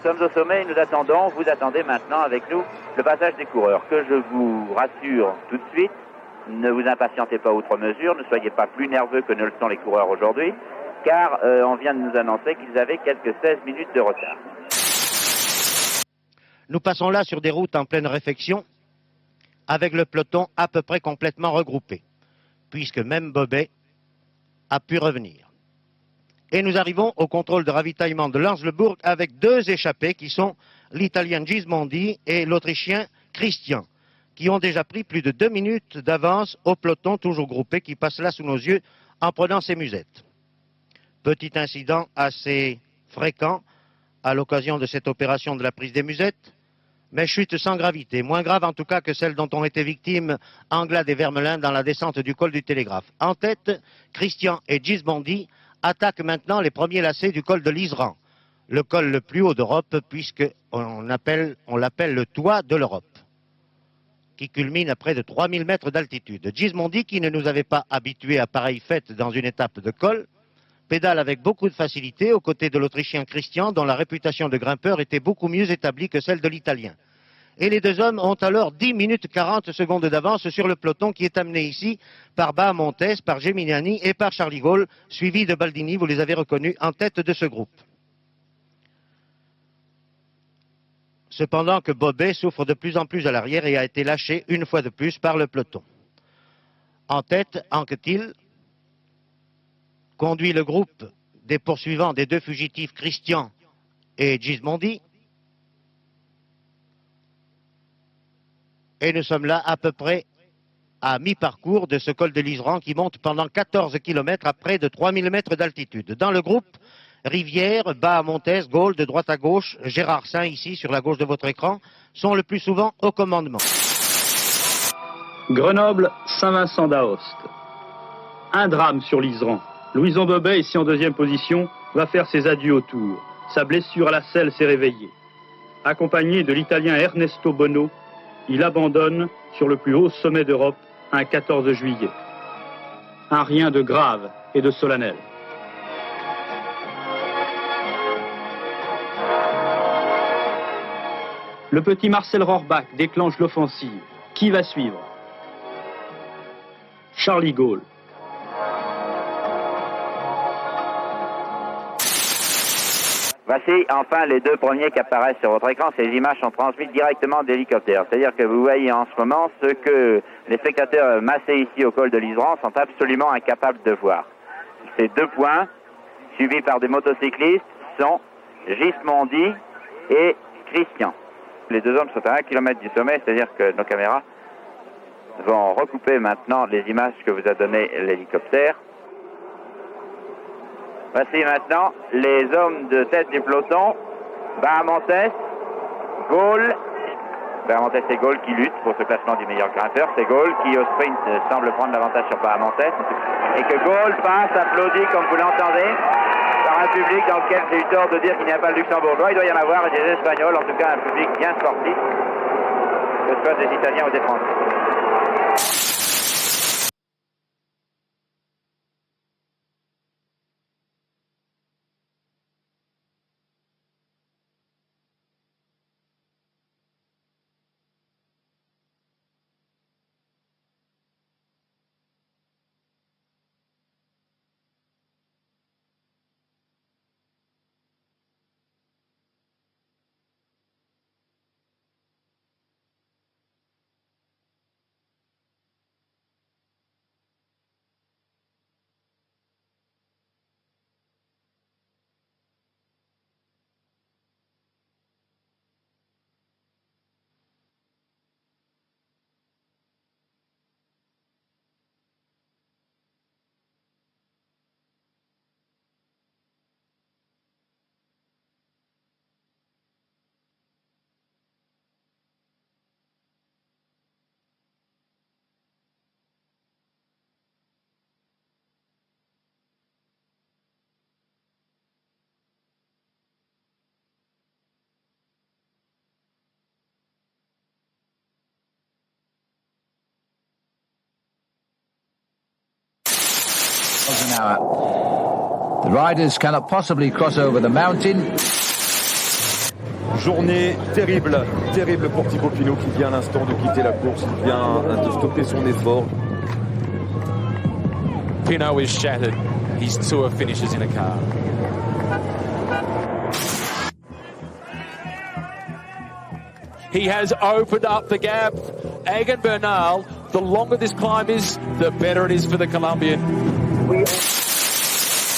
sommes au sommet et nous attendons, vous attendez maintenant avec nous le passage des coureurs. Que je vous rassure tout de suite, ne vous impatientez pas outre mesure, ne soyez pas plus nerveux que ne le sont les coureurs aujourd'hui, car on vient de nous annoncer qu'ils avaient quelques 16 minutes de retard. Nous passons là sur des routes en pleine réfection, avec le peloton à peu près complètement regroupé, puisque même Bobet a pu revenir. Et nous arrivons au contrôle de ravitaillement de Lanslebourg avec deux échappés qui sont l'Italien Gismondi et l'Autrichien Christian, qui ont déjà pris plus de 2 minutes d'avance au peloton toujours groupé qui passe là sous nos yeux en prenant ses musettes. Petit incident assez fréquent à l'occasion de cette opération de la prise des musettes, mais chute sans gravité, moins grave en tout cas que celle dont ont été victimes Anglade et Vermelin dans la descente du col du Télégraphe. En tête, Christian et Gismondi attaquent maintenant les premiers lacets du col de l'Iseran, le col le plus haut d'Europe puisqu'on l'appelle le toit de l'Europe, qui culmine à près de 3000 mètres d'altitude. Gismondi, qui ne nous avait pas habitués à pareille fête dans une étape de col, pédale avec beaucoup de facilité aux côtés de l'Autrichien Christian, dont la réputation de grimpeur était beaucoup mieux établie que celle de l'Italien. Et les deux hommes ont alors 10 minutes 40 secondes d'avance sur le peloton qui est amené ici par Bahamontes, par Geminiani et par Charlie Gaulle, suivi de Baldini, vous les avez reconnus, en tête de ce groupe. Cependant que Bobet souffre de plus en plus à l'arrière et a été lâché une fois de plus par le peloton. En tête, Anquetil conduit le groupe des poursuivants des deux fugitifs Christian et Gismondi. Et nous sommes là à peu près à mi-parcours de ce col de l'Iseran qui monte pendant 14 km à près de 3000 mètres d'altitude. Dans le groupe, Rivière, Bahamontes, Gaulle, de droite à gauche, Gérard Saint ici sur la gauche de votre écran, sont le plus souvent au commandement. Grenoble, Saint-Vincent d'Aoste. Un drame sur l'Iseran. Louison Bobet, ici en deuxième position, va faire ses adieux au Tour. Sa blessure à la selle s'est réveillée. Accompagné de l'Italien Ernesto Bono, il abandonne sur le plus haut sommet d'Europe un 14 juillet. Un rien de grave et de solennel. Le petit Marcel Rohrbach déclenche l'offensive. Qui va suivre? Charlie Gaulle. Voici enfin les deux premiers qui apparaissent sur votre écran. Ces images sont transmises directement d'hélicoptères. C'est-à-dire que vous voyez en ce moment ce que les spectateurs massés ici au col de l'Iseran sont absolument incapables de voir. Ces deux points, suivis par des motocyclistes, sont Gismondi et Christian. Les deux hommes sont à 1 km du sommet, c'est-à-dire que nos caméras vont recouper maintenant les images que vous a données l'hélicoptère. Voici maintenant les hommes de tête du peloton, Bahamontes, Gaulle, Bahamontes et Gaulle qui luttent pour ce classement du meilleur grimpeur. C'est Gaulle qui au sprint semble prendre l'avantage sur Bahamontes et que Gaulle passe, applaudit comme vous l'entendez, par un public dans lequel j'ai eu tort de dire qu'il n'y a pas de luxembourgeois. Il doit y en avoir des Espagnols, en tout cas un public bien sportif, que ce soit des Italiens ou des Français. An hour. The riders cannot possibly cross over the mountain. Journée terrible, terrible pour Thibaut Pinot qui vient à l'instant de quitter la course, qui vient de stopper son effort. Pinot is shattered. His tour finishes in a car. He has opened up the gap. Egan Bernal, the longer this climb is, the better it is for the Colombian.